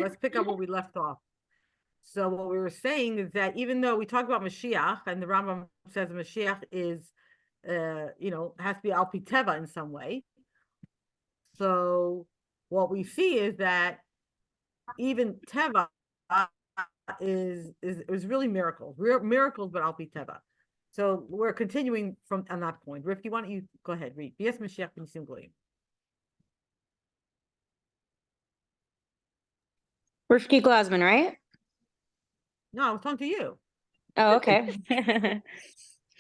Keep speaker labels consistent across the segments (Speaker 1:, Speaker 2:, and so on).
Speaker 1: let's pick up where we left off. So what we were saying is that even though we talk about Mashiach, and the Rambam says Mashiach is, has to be Al Pi Teva in some way. So what we see is that even Teva is really miracles, miracles, but Al Pi Teva. So we're continuing from on that point. Rifki, why don't you go ahead, read? Yes, Mashiach b'nisim goyim.
Speaker 2: Rifki Glasman, right?
Speaker 1: No, I was talking to you.
Speaker 2: Oh, okay.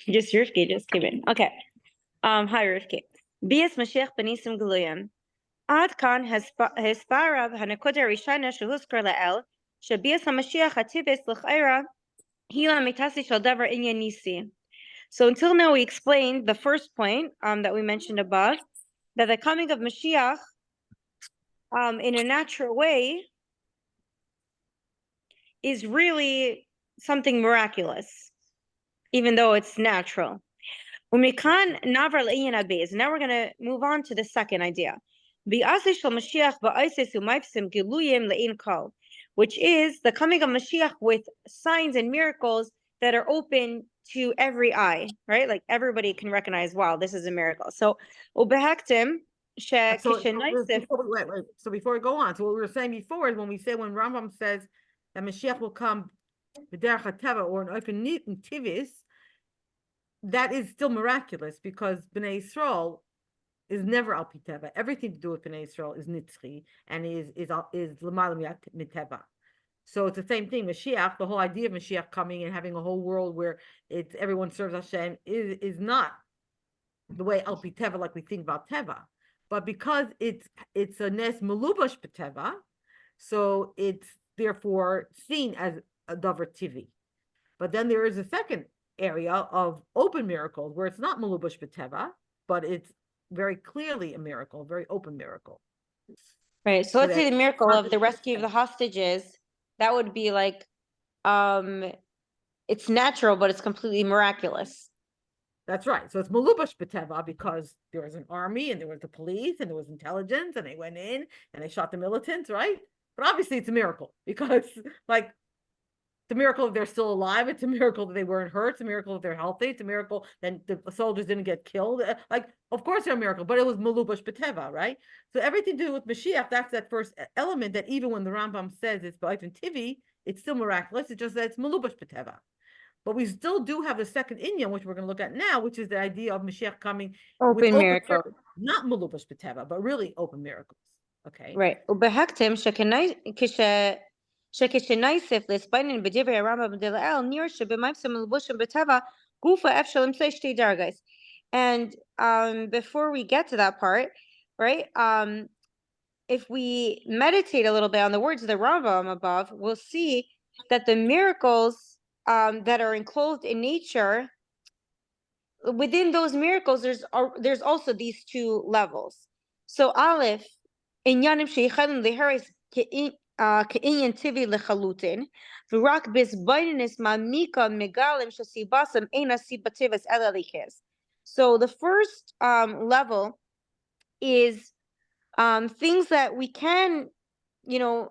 Speaker 2: Just Rifki just came in. Okay. Hi, Rifki. Bias Mashiach b'nisim goyim. Ad kan hesparav hanakoda rishana shehuskar la'el shebias hamashiach hativis l'chayra hila mitasi shel davar inyan nisi. So until now, we explained the first point that we mentioned above, that the coming of Mashiach in a natural way is really something miraculous, even though it's natural. Now we're going to move on to the second idea, which is the coming of Mashiach with signs and miracles that are open to every eye, right? Like everybody can recognize, wow, this is a miracle. So, wait.
Speaker 1: So before we go on, so what we were saying before is when Rambam says that Mashiach will come b'derech hateva or an open tivis, that is still miraculous because Bnei Yisrael is never al pi teva. Everything to do with Bnei Yisrael is nitzchi and is l'malam miteva. So it's the same thing. Mashiach, the whole idea of Mashiach coming and having a whole world where everyone serves Hashem is not the way al pi teva like we think about teva, but because it's a nes melubash b'teva, so it's therefore seen as a davar tivi. But then there is a second area of open miracles where it's not melubash b'teva, but it's very clearly a miracle, a very open miracle.
Speaker 2: Right. So let's say the miracle of the rescue of the hostages. That would be like, it's natural, but it's completely miraculous.
Speaker 1: That's right. So it's melubash b'teva because there was an army and there was the police and there was intelligence and they went in and they shot the militants, right? But obviously it's a miracle because like the miracle that they're still alive. It's a miracle that they weren't hurt. It's a miracle that they're healthy. It's a miracle that the soldiers didn't get killed. Like, of course, they're a miracle, but it was melubash b'teva, right? So everything to do with Mashiach, that's that first element that even when the Rambam says it's b'ayton tivi, it's still miraculous. It's just that it's melubash b'teva. But we still do have the second inyan, which we're going to look at now, which is the idea of Mashiach coming with open miracles, not melubash b'teva, but really open miracles. Okay.
Speaker 2: Right. שכשנייסף לספיינן בדברי הרמב"ם דלאל נראה שבמייסם מלבושים בטבע גופה אפשר למצוא שתי דרגות. And before we get to that part, right, if we meditate a little bit on the words of the Rambam above, we'll see that the miracles that are enclosed in nature, within those miracles, there's also these two levels. So Aleph, inyanim sheyichadin leharis כעניין טבעי לחלוטין, ורק בזבנינס מעמיקה מגלים שסיבסם אין הסיבה טבעס אלא לכס. So the first level is things that we can,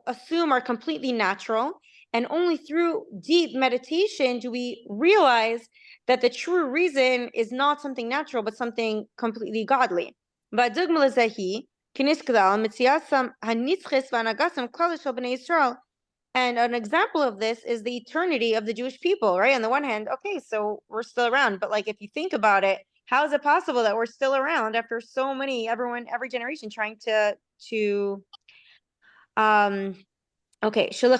Speaker 2: assume are completely natural, and only through deep meditation do we realize that the true reason is not something natural, but something completely godly. והדוגמה לזה היא and an example of this is the eternity of the Jewish people, right? On the one hand, okay, so we're still around, but like if you think about it, how is it possible that we're still around after so many, every generation trying to okay, so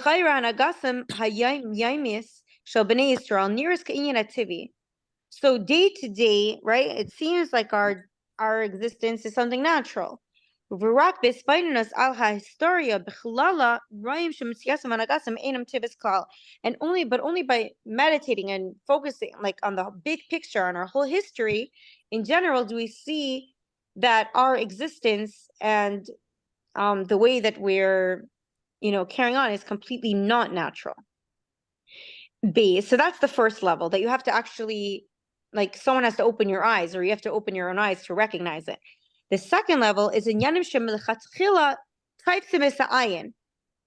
Speaker 2: day to day, right? It seems like our existence is something natural. And only by meditating and focusing like on the big picture, on our whole history in general, do we see that our existence and the way that we're carrying on is completely not natural. So that's the first level, that you have to actually, like, someone has to open your eyes, or you have to open your own eyes to recognize it. The second level is in Yanim Shem Melchatchila Taipsim Ayin.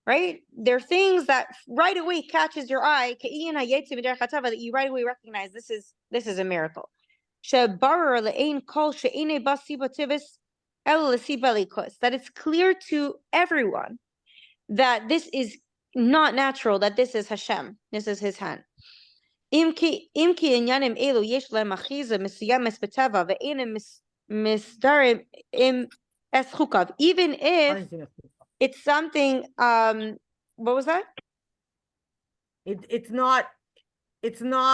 Speaker 2: right? There are things that right away catches your eye, that you right away recognize this is a miracle. That it's clear to everyone that this is not natural, that this is Hashem, this is his hand. Imki inyanim elu yesh lem achiza mesuyam b'teva ve'enim misdarim im eschukav. Even if it's something, what was that?
Speaker 1: It's not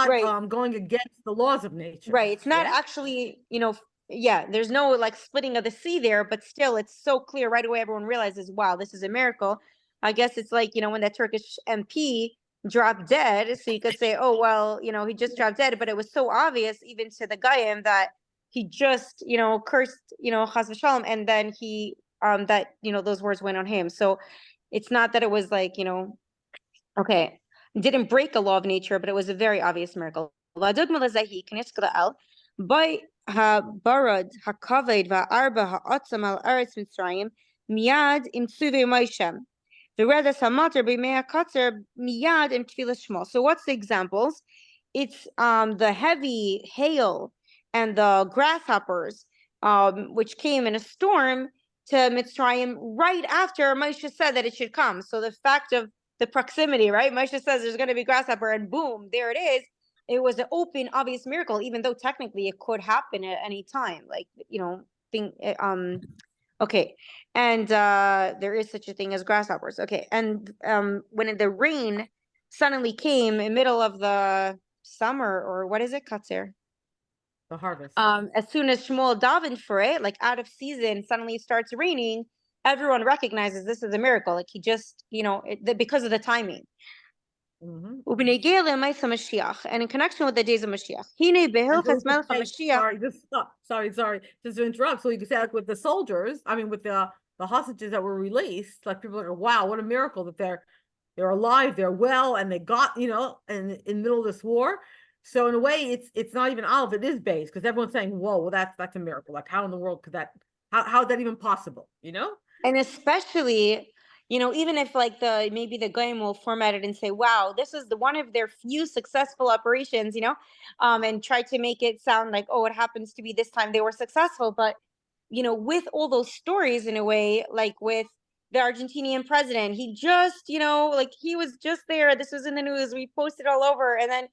Speaker 2: Right.
Speaker 1: going against the laws of nature.
Speaker 2: Right. It's not
Speaker 1: Yeah?
Speaker 2: actually, there's no like splitting of the sea there, but still it's so clear right away. Everyone realizes, wow, this is a miracle. I guess it's like, when that Turkish MP dropped dead. So you could say, oh, well, he just dropped dead, but it was so obvious even to the Goyim that he just, cursed, Chas v'shalom, and then he, those words went on him. So it's not that it was like, okay, didn't break a law of nature, but it was a very obvious miracle. By barad hakaved va'arba ha'atzam al aretz Mitzrayim miyad im tzuve Moshe. The redas hamater b'mei hakatzer miyad im tfilas shmo. So what's the examples? It's the heavy hail and the grasshoppers, which came in a storm to Mitzrayim right after Moshe said that it should come. So the fact of the proximity, right? Moshe says there's going to be grasshopper, and boom, there it is. It was an open, obvious miracle, even though technically it could happen at any time. Like, okay. And there is such a thing as grasshoppers. Okay. And when the rain suddenly came in middle of the summer, or what is it, Katzer?
Speaker 1: The harvest.
Speaker 2: As soon as Shmuel davened for it, like out of season, suddenly it starts raining. Everyone recognizes this is a miracle. Like he just, because of the timing. And in connection with the days of Mashiach.
Speaker 1: Sorry, just to interrupt. So you can say, like, with the soldiers, I mean, with the hostages that were released, like, people are like, wow, what a miracle that they're alive, they're well, and they got, in the middle of this war. So in a way, it's not even Aleph, it is base, because everyone's saying, whoa, well, that's a miracle. Like, how in the world could how is that even possible?
Speaker 2: And especially, even if like maybe the Goyim will format it and say, wow, this is one of their few successful operations, and try to make it sound like, oh, it happens to be this time they were successful. But, with all those stories in a way, like with the Argentinian president, he just, like he was just there. This was in the news. We posted all over. And then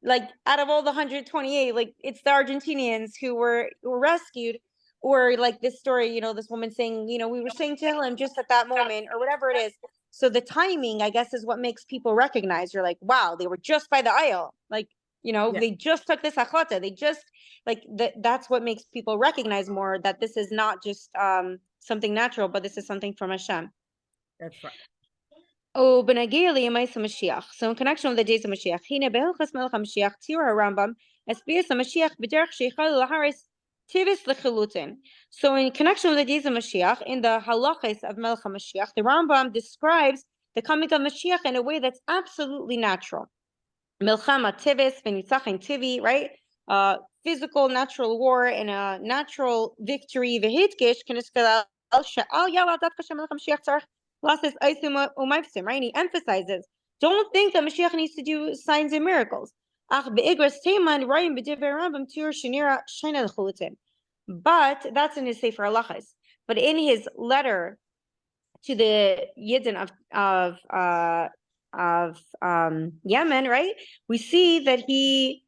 Speaker 2: like out of all the 128, like it's the Argentinians who were rescued. Or like this story, this woman saying, we were saying to him just at that moment, or whatever it is. So the timing, I guess, is what makes people recognize. You're like, wow, they were just by the aisle. Like, They just took this achlata. They just like that's what makes people recognize more that this is not just something natural, but this is something from Hashem.
Speaker 1: That's right.
Speaker 2: Oh, Benagili Mashiach. So in connection with the days of Mashiach, Hine Behilchas Melech Mashiach, Tira Rambam, Espias Mashiach, B'derech Sheichal Laharis, Tivis Lechilutin. So in connection with the days of Mashiach, in the halachas of Melech Mashiach, the Rambam describes the coming of Mashiach in a way that's absolutely natural. Milchama Tivis, V'nitzach Tivi, right? Physical, natural war and a natural victory. V'hitkish Keniskal She'al Yaladat Kashem Melech Mashiach Tzarech. Right? And he emphasizes, don't think that Mashiach needs to do signs and miracles. But that's in his Sefer Halachos. But in his letter to the Yidden of Yemen, right? We see that the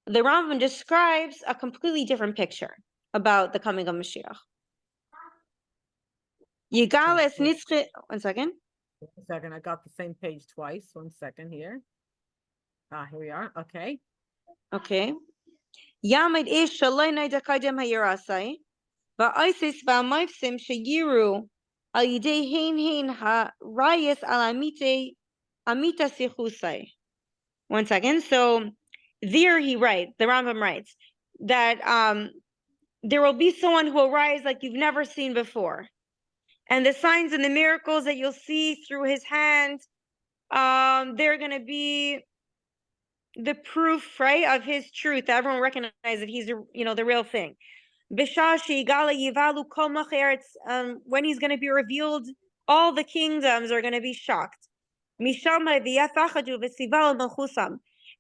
Speaker 2: Rambam describes a completely different picture about the coming of Mashiach. Yigales Nitzche. 1 second.
Speaker 1: 1 second. I got the same page twice. 1 second here. Here we are. Okay.
Speaker 2: Okay. Yamid ish shalonai dakadem hayarasai. Va'aisis va'maifsim shayiru al yidei hein ha rayas al amita sichusai. 1 second. So there he writes, the Rambam writes, that there will be someone who will rise like you've never seen before. And the signs and the miracles that you'll see through his hand, they're going to be the proof, right, of his truth. Everyone recognizes that he's, the real thing. When he's going to be revealed, all the kingdoms are going to be shocked.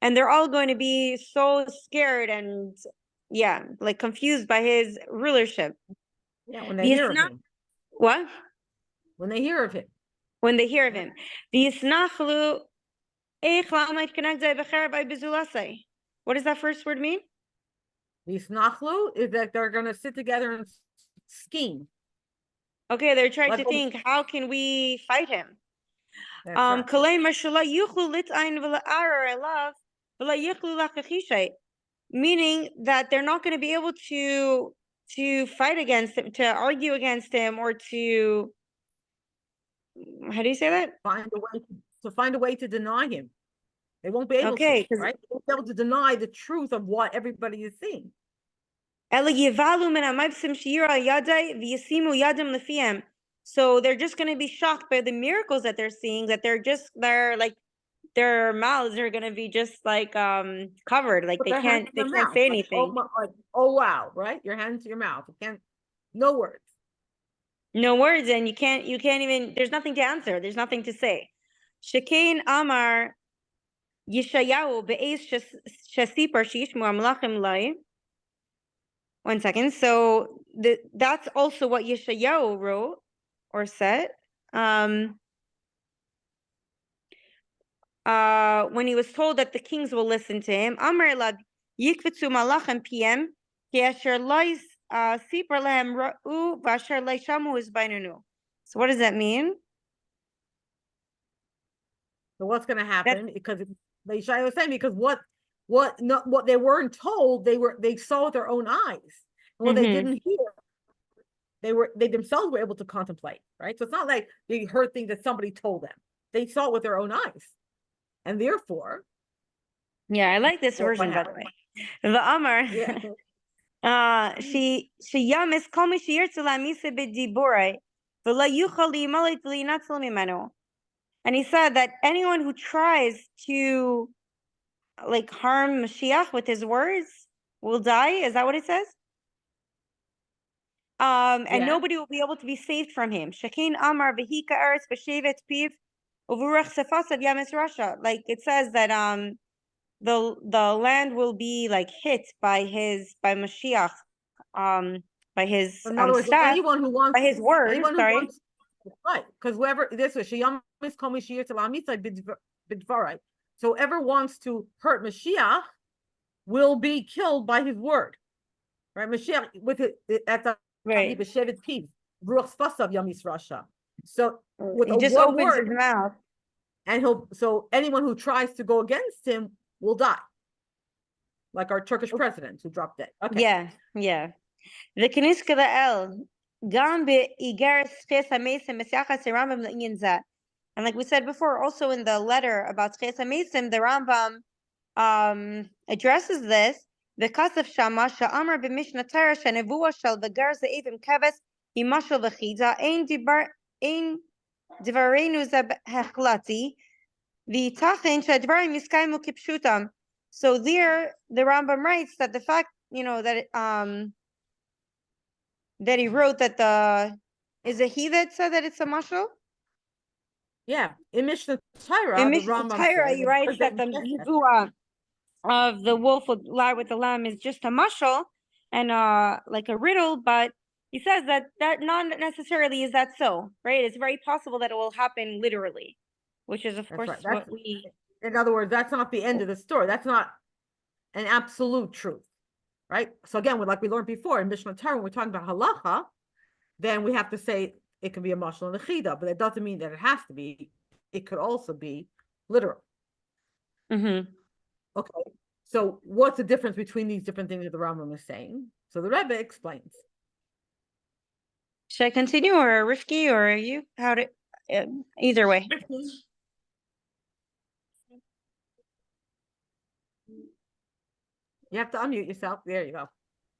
Speaker 2: And they're all going to be so scared and, yeah, like confused by his rulership.
Speaker 1: Yeah, when they hear of him.
Speaker 2: What?
Speaker 1: When they hear of him.
Speaker 2: When they hear of him. What does that first word mean?
Speaker 1: Yisnachlu is that they're going to sit together and scheme.
Speaker 2: Okay, they're trying
Speaker 1: Like
Speaker 2: to think, how can we fight him?
Speaker 1: That's right.
Speaker 2: Meaning that they're not going to be able to fight against him, to argue against him, or to, how do you say that?
Speaker 1: Find a way to deny him. They won't be able
Speaker 2: Okay,
Speaker 1: to, right? They won't be able to deny the truth of what everybody is seeing.
Speaker 2: So they're just going to be shocked by the miracles that they're seeing, that they're like, their mouths are going to be just like covered, like they can't say anything.
Speaker 1: Oh wow, right? Your hand to your mouth. You can't, no words.
Speaker 2: No words, and you can't even, there's nothing to answer, there's nothing to say. Shekain Amar Yeshayahu be'ez shasipar shishmu amlachim lai. 1 second. So that's also what Yeshayahu wrote or said. When he was told that the kings will listen to him, Amar elad yikvetzu malachim PM ki asher lois sipar lehem ra'u v'asher leishamu isbainunu. So what does that mean?
Speaker 1: So what's going to happen? Because the Yeshaya was saying, because what they weren't told, they saw with their own eyes. And what they didn't hear, they themselves were able to contemplate, right? So it's not like they heard things that somebody told them. They saw it with their own eyes. And therefore,
Speaker 2: yeah, I like this version, by the way. The Amar, she yamis kol mi sheyirtzu la'amisa b'diburei v'lo yuchal li'imolit v'li'natzil mimenu. And he said that anyone who tries to like harm Mashiach with his words will die. Is that what it says? And nobody will be able to be saved from him. Shekin Amar v'hika eretz b'shevet piv u'v'ruach sefasav yamis Rasha. Like it says that the land will be like hit by Mashiach, by his
Speaker 1: in other words,
Speaker 2: staff,
Speaker 1: anyone who wants,
Speaker 2: by his words,
Speaker 1: wants, right? Because whoever this was, so whoever wants to hurt Mashiach will be killed by his word, right? Mashiach with it at the
Speaker 2: right.
Speaker 1: So with
Speaker 2: he
Speaker 1: a
Speaker 2: just
Speaker 1: one
Speaker 2: opens
Speaker 1: word,
Speaker 2: his mouth,
Speaker 1: and so anyone who tries to go against him will die, like our Turkish president who dropped dead. Okay.
Speaker 2: Yeah. The Kniska El Gambe Iger Ches Mesim Mesiachas Rambam Le'inyan Zat. And like we said before, also in the letter about Ches Mesim, the Rambam addresses this. The Kasaf Shama Sha'amar b'Mishnah Torah Shanevua Shal V'gar Ze'evim Keves Imashal V'chida Ein Divarenu Zeb Hechlati V'Tachin Shadvarim Yiskaimu Kipshutam. So there, the Rambam writes that the fact, that he wrote that is it he that said that it's a mashal?
Speaker 1: Yeah, in Mishnah Torah,
Speaker 2: In
Speaker 1: the
Speaker 2: Mishnah
Speaker 1: Rambam
Speaker 2: Torah, he writes that the nevuah of the wolf would lie with the lamb is just a mashal and like a riddle, but he says that not necessarily is that so, right? It's very possible that it will happen literally, which is of course right. What we.
Speaker 1: In other words, that's not the end of the story. That's not an absolute truth, right? So again, like we learned before in Mishnah Torah, when we're talking about halacha, then we have to say it can be a mashal and a chida, but that doesn't mean that it has to be. It could also be literal. Okay, so what's the difference between these different things that the Rambam is saying? So the Rebbe explains.
Speaker 2: Should I continue, or Rifki, or are you? How to? Either way.
Speaker 1: You have to unmute yourself. There you go.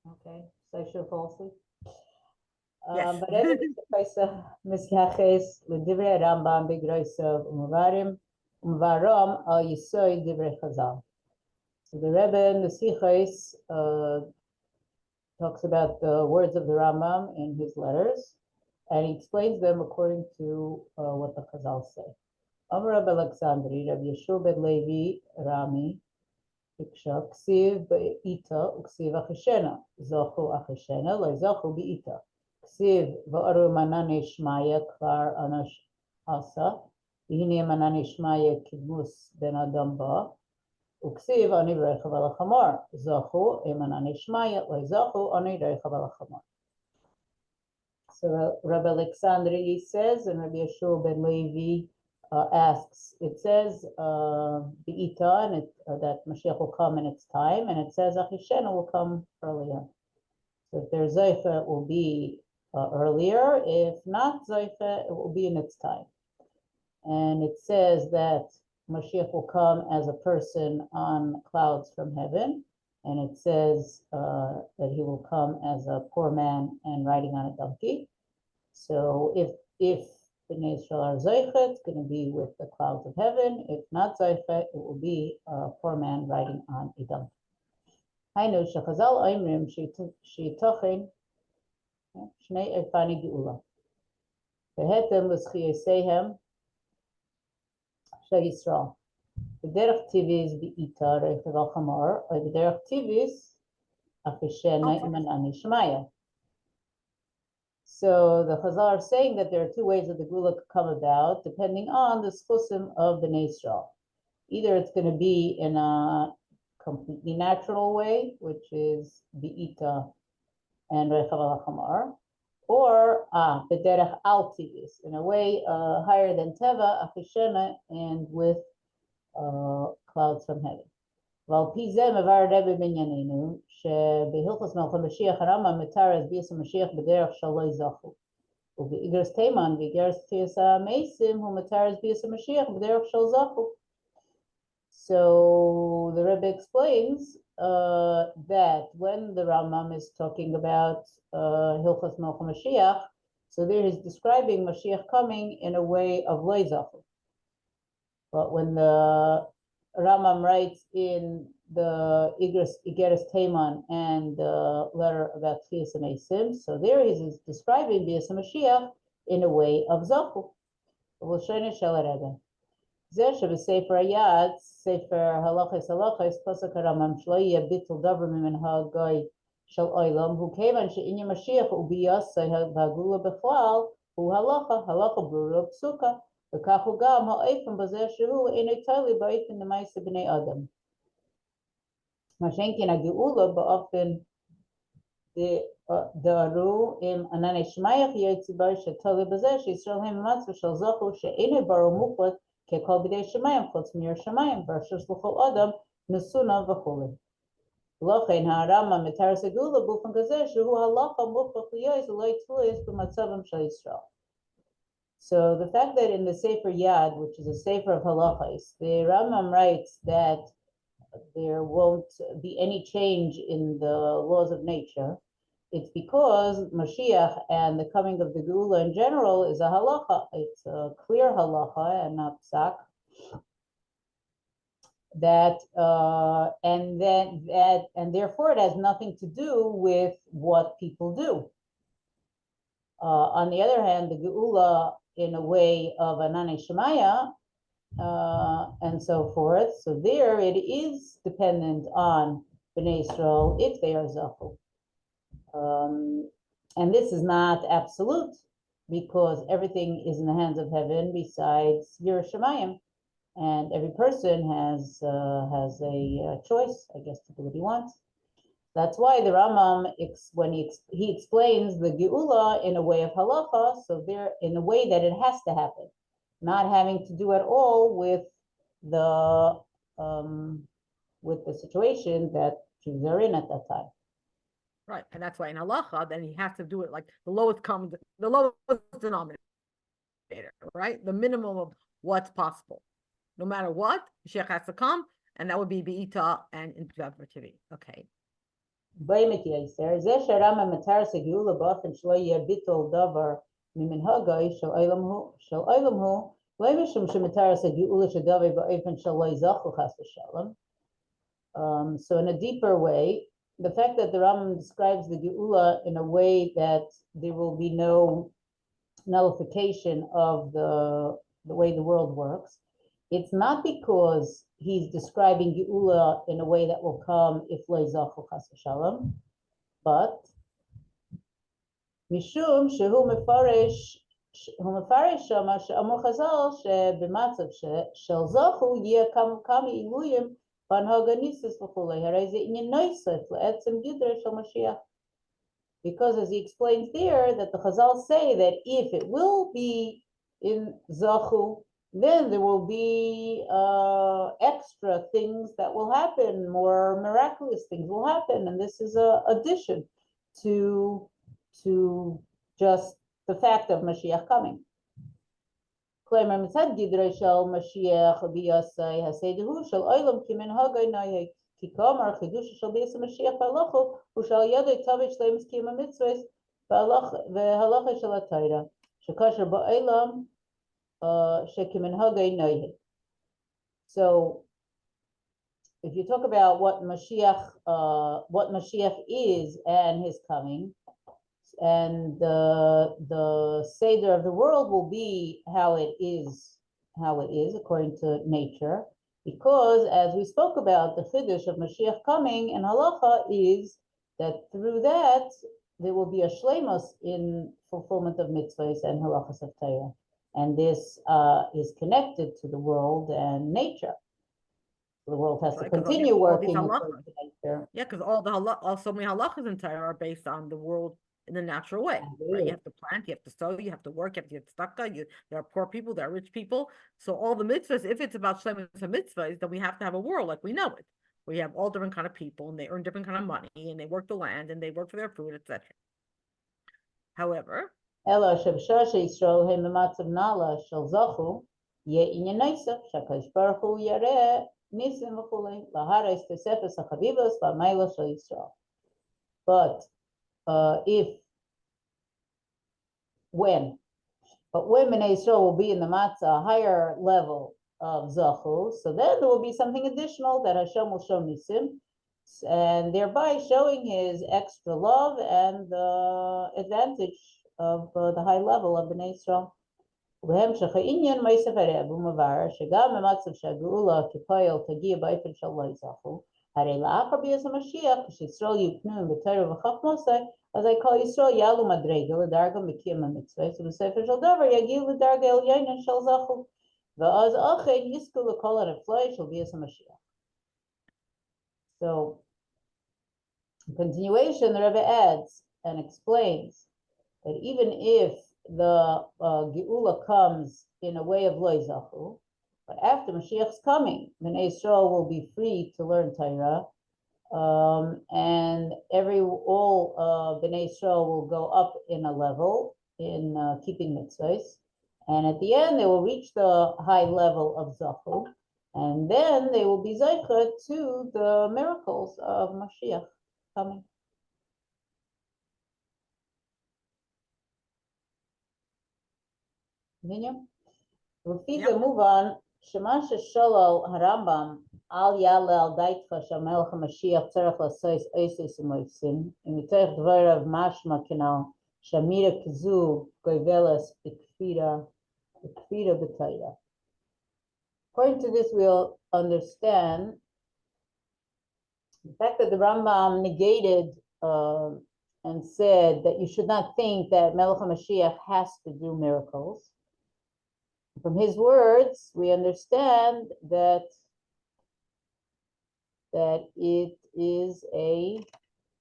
Speaker 3: Okay, so I should fall asleep.
Speaker 1: Yes.
Speaker 3: Misyaches l'divrei Rambam b'groisav u'mavarim u'mavarom al yisoy divrei Chazal. So the Rebbe Mesiches talks about the words of the Rambam in his letters, and he explains them according to what the Chazal say. Amar Rabbi Alexandri, Rabbi Yeshua ben Levi, Rami, Iksha, Ksiv be'ita, Uksiv achishena, Zochu achishena, lo zochu be'ita. Ksiv va'aru manane shmaya kvar anash asa, V'hine manane shmaya kidmus ben adam ba, Uksiv ani rechav al chamor, Zochu emanane shmaya, lo zochu ani rechav al chamor. So Rabbi Alexandri says, and Rabbi Yeshua ben Levi asks, it says Be'ita, and that Mashiach will come in its time, and it says Achishena will come earlier. So if there's Zoifa, it will be earlier. If not Zoifa, it will be in its time. And it says that Mashiach will come as a person on clouds from heaven, and it says that he will come as a poor man and riding on a donkey. So if the Israel are Zoichet, it's going to be with the clouds of heaven. If not Zoichet, it will be a poor man riding on a donkey. Hainu shechazal oimrim sheitochen shnei efani geula. Vehetem l'schiyoseihem shel Yisrael. B'derech tivis be'ita rechav al chamor, or b'derech tivis achishena imanani shmaya. So the Chazal are saying that there are two ways that the Gula could come about, depending on the schusim of the Israel. Either it's going to be in a completely natural way, which is Be'ita and Rechav al Chamar, or B'derech al Tivis, in a way higher than Teva, Achishena, and with clouds from heaven. ועל פי זה מבאר הרבי בענייננו, שבהלכות מלכות משיח הרמב"ם מתאר את ביאת המשיח בדרך שלא יזכו. ובאיגרס תימן ואיגרס תחיית המתים הוא מתאר את ביאת המשיח בדרך של זכו. So the Rebbe explains that when the Rambam is talking about Hilchos Melech Mashiach, so there he's describing Mashiach coming in a way of lo zachu. But when the Rambam writes in the Igeres Teiman and the letter about Tchias HaMeisim, so there he's describing Bias HaMashiach in a way of Zachu. We'll show you Shel Rebbe. Zeh שבספר היד, ספר הלכות הלכות, פסק הרמב"ם שלא יהיה ביטול דבר ממנהגי של עולם, הוא כיוון שעניין משיח וביאסי והגאולה בכלל, הוא הלכה ברורה פסוקה, וכך הוא גם האופן בזה שהוא אינו תלוי באופן למעשה בני אדם. מה שאין כן הגאולה באופן דהרו עם ענני שמייך יהיה ציבור שתלוי בזה שישראל הם מצב של זכו שאינו ברור מוחלט ככל בידי שמיים חוץ מיראת שמיים, ורשוש לכל אדם נסונה וכו'. ולכן הרמב"ם מתאר את הגאולה באופן כזה שהוא הלכה מוכרח להיות ולא תלוי במצבם של ישראל. So the fact that in the Sefer Yad, which is a Sefer of halachos, the Rambam writes that there won't be any change in the laws of nature, it's because Moshiach and the coming of the Geula in general is a halacha. It's a clear halacha and not psak. And therefore it has nothing to do with what people do. On the other hand, the Geula in a way of Anani Shemaya and so forth. So there it is dependent on Bnei Israel if they are Zachu. And this is not absolute because everything is in the hands of heaven besides Yiras Shamayim, and every person has a choice, I guess, to do what he wants. That's why the Rambam, when he explains the Geula in a way of halacha, so there in a way that it has to happen, not having to do at all with the situation that Jews are in at that time.
Speaker 1: Right, and that's why in halacha, then he has to do it like the lowest denominator, right? The minimum of what's possible. No matter what, Mashiach has to come, and that would be Be'ita and Intuitivity. Okay.
Speaker 3: באמת יסר, זה שהרמב"ם מתאר את הגאולה באופן שלא יהיה ביטול דבר ממנהגי של עולם הוא, לא משום שמתאר את הגאולה של דבר באופן שלא יזכו חס ושלום. So in a deeper way, the fact that the Rambam describes the Geula in a way that there will be no nullification of the way the world works. It's not because he's describing Geula in a way that will come if lo zachu chas v'shalom, but משום שהוא מפרש שמה שאמרו חז"ל שבמצב של זכו יהיה כמה עילויים בהנהגה ניסוס וכולי, הרי זה עניין נוסף לעצם גדרה של משיח. Because as he explains there, that the Chazal say that if it will be in Zachu, then there will be extra things that will happen, more miraculous things will happen, and this is a addition to just the fact of Mashiach coming. Klemer mitzad gidrei shel Mashiach biyasei hasedehu shel olam kiminhagay nayek kikamar chidush shel biyas Mashiach v'halacha hu shel yadei tavich leimus kiyama mitzvahs v'halacha shel atayra shekasher ba'olam shekiminhagay nayek. So, if you talk about what Mashiach is and his coming, and the Seder of the world will be how it is according to nature, because as we spoke about, the Chiddush of Mashiach coming and Halacha is that through that there will be a Shleimus in fulfillment of mitzvahs and Halachas of Torah, and this is connected to the world and nature. The world has to continue working according to nature.
Speaker 1: Yeah, because so many halachas in Torah are based on the world in a natural way, right? You have to plant, you have to sow, you have to work, you have to get tzedakah. There are poor people, there are rich people. So all the mitzvahs, if it's about shlemus and mitzvahs, then we have to have a world like we know it. We have all different kind of people, and they earn different kind of money, and they work the land, and they work for their food, etc. However,
Speaker 3: Ela shebshar sheYisrael hem b'matzav nala shel zachu yeh inyan noisef shakadosh baruch hu yareh nisim v'chulei lahares tesefes hachavivos v'mayla shel Yisrael. But when Bnei Yisrael will be in the matzah, a higher level of zachu, so then there will be something additional that Hashem will show nisim, and thereby showing His extra love and the advantage of the high level of Bnei Yisrael. ובהמשך העניין מייסף הרב הוא מבאר שגם במצב שהגאולה כפועל תגיע באופן של לא יזכו, הרי לאחר ביאת המשיח כשישראל יהיו פנויים בתורה וחכמוסי, אז כל ישראל יעלו מדרגה לדרגה מקיים המצוות, ובסופו של דבר יגיעו לדרגה עליונה של זכו, ואז אכן יזכו לכל הנפלא של ביאת המשיח. So, in continuation, the Rebbe adds and explains that even if the Geula comes in a way of lo zachu, but after Mashiach's coming, Bnei Yisrael will be free to learn Torah, and all Bnei Yisrael will go up in a level in keeping mitzvahs, and at the end they will reach the high level of zachu, and then they will be zeicha to the miracles of Mashiach coming. לפי זה מובן שמה ששולל הרמב"ם אל יעלה על דעתך שהמלך המשיח צריך לעשות עשס ומעשים, ומתוך דבריו משמע כנ"ל שאמירה כזו גובלת בכפירה בתורה. According to this, we'll understand the fact that the Rambam negated and said that you should not think that Melech HaMashiach has to do miracles. From his words, we understand that it is a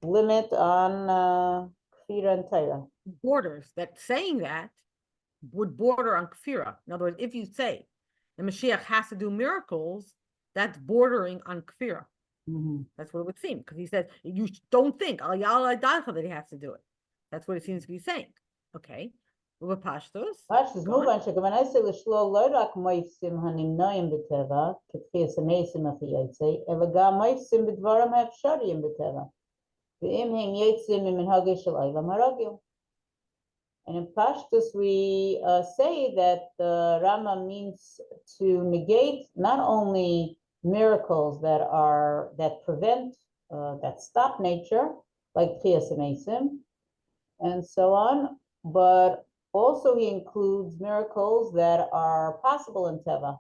Speaker 3: limit on Kfira and Torah.
Speaker 1: Borders, that saying that would border on Kfira. In other words, if you say the Mashiach has to do miracles, that's bordering on Kfira.
Speaker 3: Mm-hmm.
Speaker 1: That's what it would seem, because he says, you don't think that he has to do it. That's what it seems to be saying. Okay. ובפשטוס,
Speaker 3: מובן שכוונה זה לשלול לא רק מויפסים הנמנעים בטבע, כתחיית המעשים החייצי, אלא גם מויפסים בדברים האפשריים בטבע, ואם הם יוצאים ממנהגו של עולם הרגיל. And in Pashtus we say that the Rama means to negate not only miracles that prevent, that stop nature, like Tchiyas HaMeisim, and so on, but Also, he includes miracles that are possible in Teva,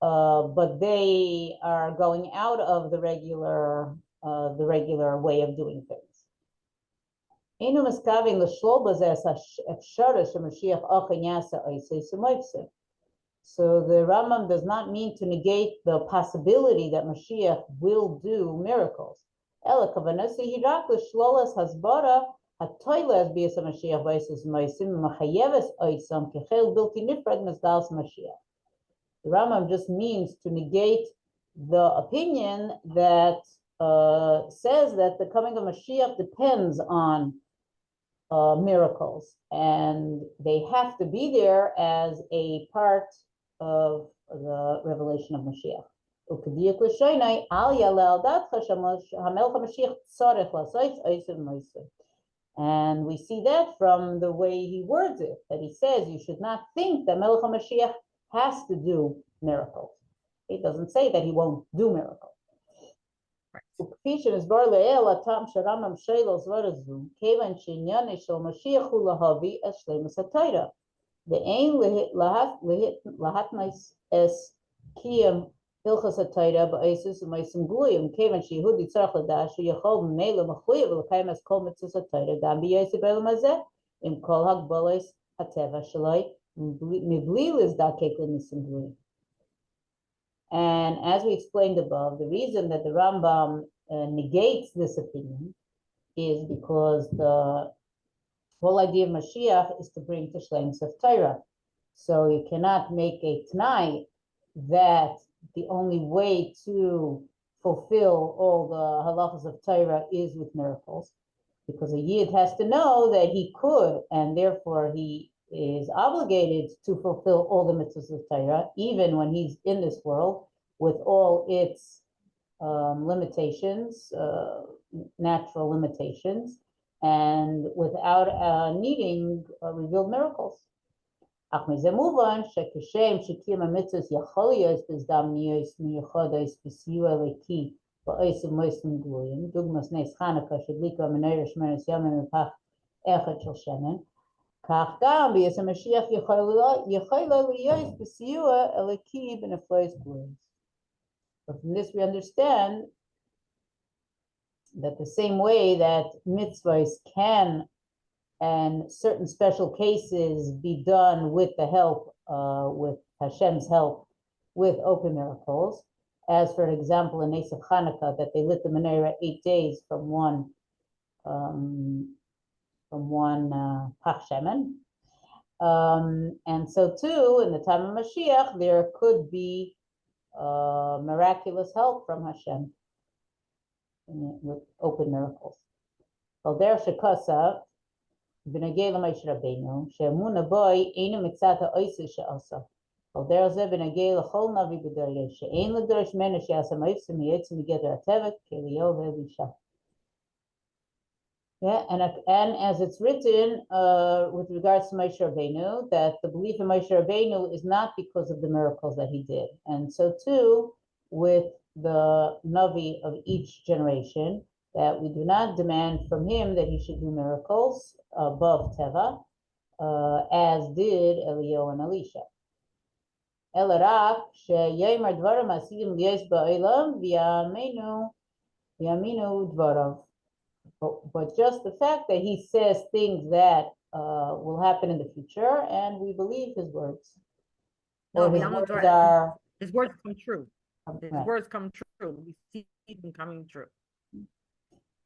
Speaker 3: but they are going out of the regular way of doing things. So the Rambam does not mean to negate the possibility that Mashiach will do miracles. The Rambam just means to negate the opinion that says that the coming of Mashiach depends on miracles, and they have to be there as a part of the revelation of Mashiach. And we see that from the way he words it, that he says you should not think that Melech HaMashiach has to do miracles. It doesn't say that he won't do miracles. וכפי שנסבר לעיל, הטעם שרמב"ם שואל סברה זו, כיוון שענייני של משיח הוא להביא את שלמות התורה, ואין להתנס קיים הלכות התורה בעיסוס ומעשים גלויים, כיוון שיהודי צריך לדעת שהוא יכול ממילא מחויב לקיים את כל מצוות התורה, גם ביוסף בעולם הזה, עם כל הגבלות הטבע שלו, מבלי להזדקק לניסים גלויים. And as we explained above, the reason that the Rambam negates this opinion is because the whole idea of Mashiach is to bring to Shleimus of Torah. So you cannot make a T'nai that the only way to fulfill all the halachas of Torah is with miracles, because a Yid has to know that he could, and therefore he is obligated to fulfill all the mitzvahs of Torah, even when he's in this world, with all its limitations, natural limitations, and without needing revealed miracles. אך מזה מובן שכשם שקיום המצוות יכול להיות בהזדמנויות מיוחדות בסיוע אלוקי בעשב מועשים גלויים, דוגמת נס חנוכה שהדליקה המנורה שמונה ימים מפח אחד של שמן, כך גם ביס המשיח יכול להיות בסיוע אלוקי בנפלאות גלויים. But from this we understand that the same way that mitzvahs can, and certain special cases, be done with the help, with Hashem's help, with open miracles, as for example in Nes of Hanukkah, that they lit the menorah 8 days from one Pach Shemen. And so too, in the time of Mashiach, there could be miraculous help from Hashem with open miracles. Al der shekasa b'negei l'Moshe Rabbeinu she'emuna boi einu mitzat ha'oiseh she'asa. Al der zeh b'negei l'chol navi b'darei she'ein l'dorosh menu she'asa ma'ifsim yitzim migeder ha'tevet k'Eliyahu ve'Elisha. Yeah, and as it's written with regards to Moshe Rabbeinu, that the belief in Moshe Rabbeinu is not because of the miracles that he did. And so too, with the Navi of each generation, that we do not demand from him that he should do miracles above Teva, as did Eliyahu and Elisha. אלא רק שיאמר דברים עשויים להיות בעולם ויאמינו דבריו. But just the fact that he says things that will happen in the future, and we believe his words.
Speaker 1: No,
Speaker 3: His words
Speaker 1: his words come true. His
Speaker 3: right.
Speaker 1: words come true. We see them coming true.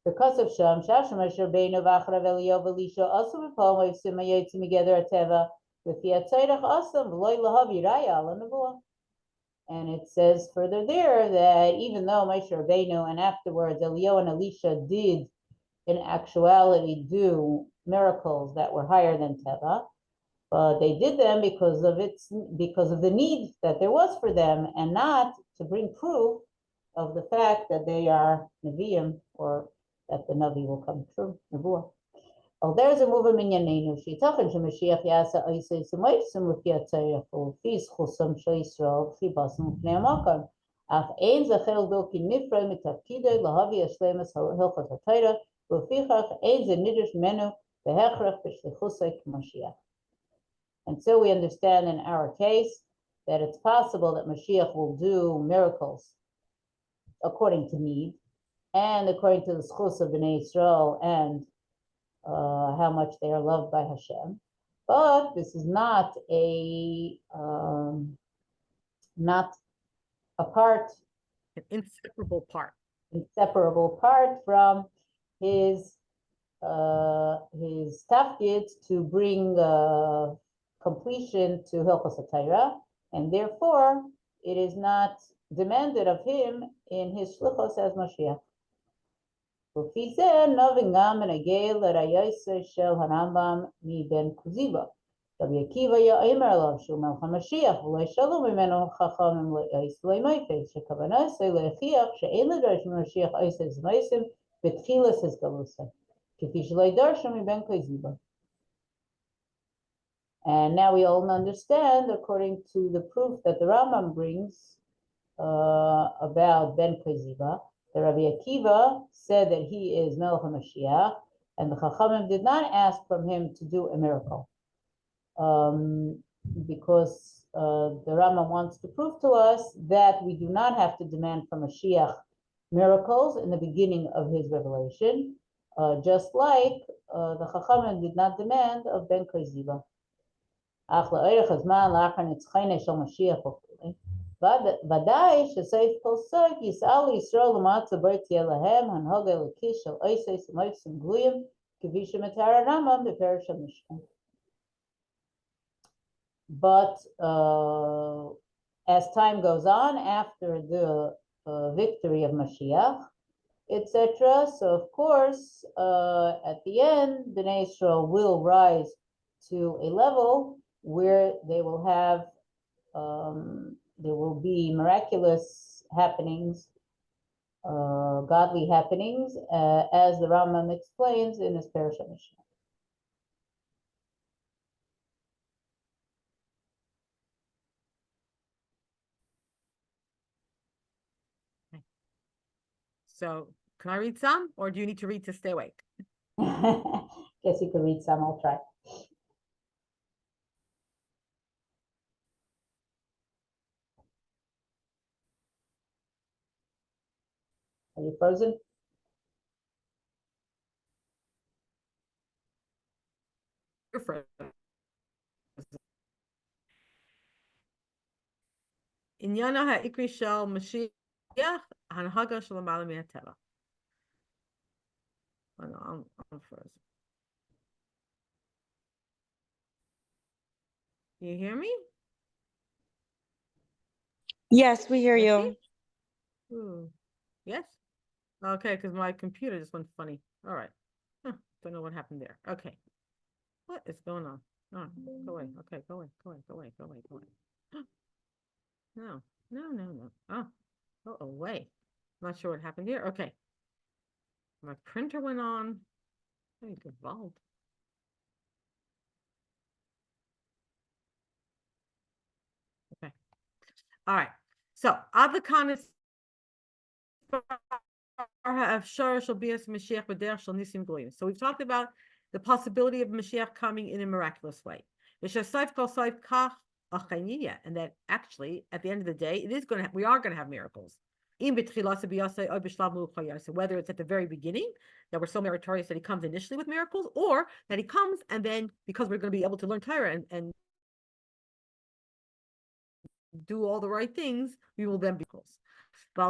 Speaker 3: Because of Shem, Moshe Rabbeinu v'acharav Eliyahu v'Elisha also b'pol moifsim hayotzim together ateva v'fi hatzorach asam v'loy lahav yiraya ala nevuah. And it says further there that even though Moshe Rabbeinu and afterwards Eliyahu and Elisha did in actuality do miracles that were higher than Teva, but they did them because of the need that there was for them, and not to bring proof of the fact that they are Nevi'im, or that the Navi will come true, Nevuah. Well, there's a movement in Yanenu, Shitachen Shemashiach Yasa Oisei Sumoifsim Lufi Atzayach Ufi Schusam Shel Yisrael Fi Basam Pnei Amakam Ach Ein Zachel Doki Nifrei Mitafkidei Lahavi Ashlemas Hilchot HaTorah Ufichach Ein Ze Nidrish Menu והכרח בשליחוסו כמשיח. And so we understand in our case that it's possible that Mashiach will do miracles according to need and according to the schus of Bnei Yisrael and how much they are loved by Hashem. But this is not a part,
Speaker 1: An inseparable part.
Speaker 3: inseparable part from his tafkid to bring completion to Hilchos HaTorah, and therefore it is not demanded of him in his shlichos as Mashiach. לפי זה נבין גם מנהגי לראייסו של הרמב"ם מבן כוזיבא. רבי עקיבא יאמר עליו שהוא מלך המשיח ולא ישאלו ממנו חכמים לאייס ולא מייפס, שכוונה זה להוכיח שאין לדרש ממשיח אייסס מייסים בתחילת הסגלוסה, כפי שלא ידרשו מבן כוזיבא. And now we all understand, according to the proof that the Rambam brings about Ben Koziba, that Rabbi Akiva said that he is Melech HaMashiach, and the Chachamim did not ask from him to do a miracle. Because the Rambam wants to prove to us that we do not have to demand from Mashiach miracles in the beginning of his revelation, just like the Chachamim did not demand of Ben Koziba. אך לאורך הזמן לאחר ניצחונו של משיח וכו', ודאי שסוף כל סוף יסעל לישראל למטה בו תהיה להם הנהגה אלוקית של עושי ומעשים גלויים, כפי שמתאר הרמב"ם בפרש המשנה. But as time goes on, after the victory of Mashiach, etc., so of course, at the end, Bnei Yisrael will rise to a level where they will have, there will be miraculous happenings, godly happenings, as the Rambam explains in his Parashat Mishnah.
Speaker 1: So can I read some, or do you need to read to stay awake?
Speaker 3: Guess you could read some, I'll try. Are you frozen?
Speaker 1: You're frozen. עניינה העיקרי של משיח, ההנהגה של למעלה מהטבע. Oh no, I'm frozen. You hear me?
Speaker 2: Yes, we hear you.
Speaker 1: Okay. Ooh. Yes? Okay, because my computer just went funny. All right. Huh, don't know what happened there. Okay. What is going on? Oh, go away. Okay, go away, go away, go away, go away, go away. No, no, no, no. Oh, go away. I'm not sure what happened here. Okay. My printer went on. Hey, good bulb. Okay. All right. So, Adlakan is so we've talked about the possibility of Mashiach coming in a miraculous way. And that actually, at the end of the day, we are going to have miracles. So whether it's at the very beginning, that we're so meritorious that he comes initially with miracles, or that he comes and then, because we're going to be able to learn Torah and do all the right things, we will then be close. We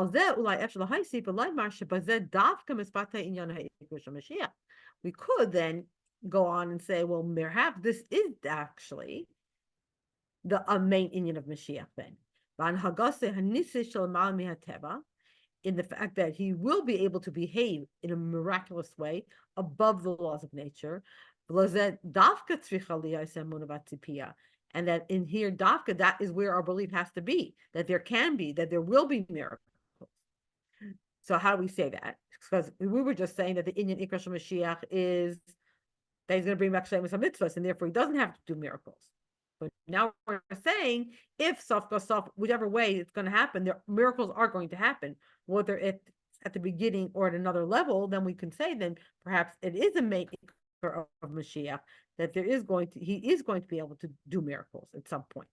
Speaker 1: could then go on and say, well, perhaps this is actually the main inyan of Mashiach then. In the fact that he will be able to behave in a miraculous way above the laws of nature. And that in here, Dafka, that is where our belief has to be, that there will be miracles. So how do we say that? Because we were just saying that the Inyan Ikra Shel Mashiach is that he's going to bring back Shalem with some mitzvahs, and therefore he doesn't have to do miracles. But now we're saying if whichever way it's going to happen, miracles are going to happen, whether it's at the beginning or at another level, then we can say then perhaps it is a main of Mashiach, that he is going to be able to do miracles at some point.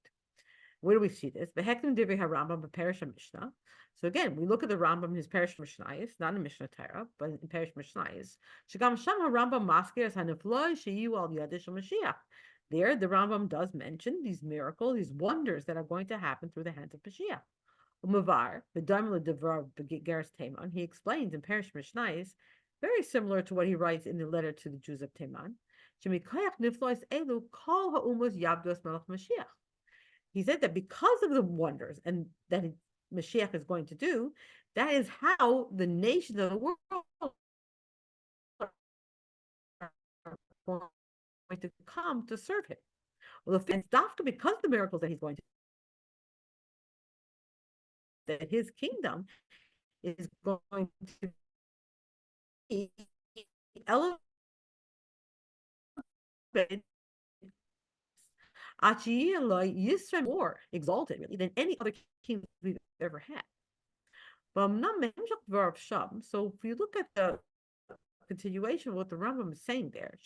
Speaker 1: Where do we see this? Behektim Divrei HaRambam b'Perish HaMishnah. So again, we look at the Rambam in his Perish Mishnayos, not in Mishnah Torah, but in Perish Mishnayos. Shagam Sham HaRambam Maskir as Hanifloi Sheyu Al Yadish HaMashiach. There, the Rambam does mention these miracles, these wonders that are going to happen through the hands of Mashiach. Umavar, B'Daimel Devrav B'Geras Teman, he explains in Perish Mishnayos, very similar to what he writes in the letter to the Jews of Teman. Shemikoyach Niflois Elu Kol HaUmos Yabdos Melech Mashiach. He said that because of the wonders and that Mashiach is going to do, that is how the nations of the world are going to come to serve him. Well, if it's Dafka, because of the miracles that he's going to do, that his kingdom is going to be elevated more exalted really than any other king we've ever had. So if you look at the continuation of what the Rambam is saying there,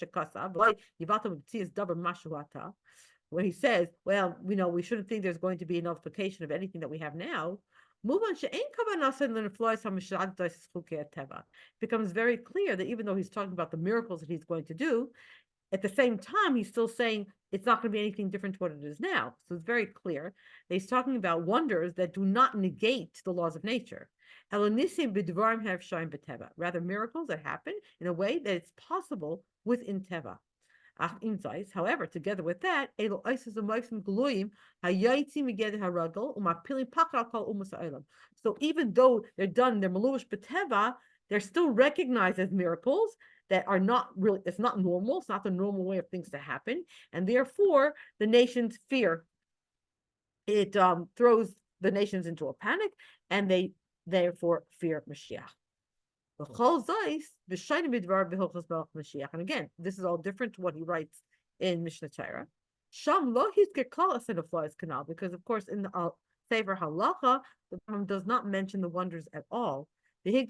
Speaker 1: where he says, well, we shouldn't think there's going to be a nullification of anything that we have now. It becomes very clear that even though he's talking about the miracles that he's going to do, at the same time, he's still saying it's not going to be anything different to what it is now. So it's very clear that he's talking about wonders that do not negate the laws of nature. Rather, miracles that happen in a way that it's possible within Teva. However, together with that, so even though they're done, they're malush b'teva, they're still recognized as miracles that are not really, it's not normal, it's not the normal way of things to happen, and therefore the nations fear. It throws the nations into a panic, and they therefore fear Mashiach. And again, this is all different to what he writes in Mishnah Torah. Because of course in the Sefer Halacha, the Rambam does not mention the wonders at all. He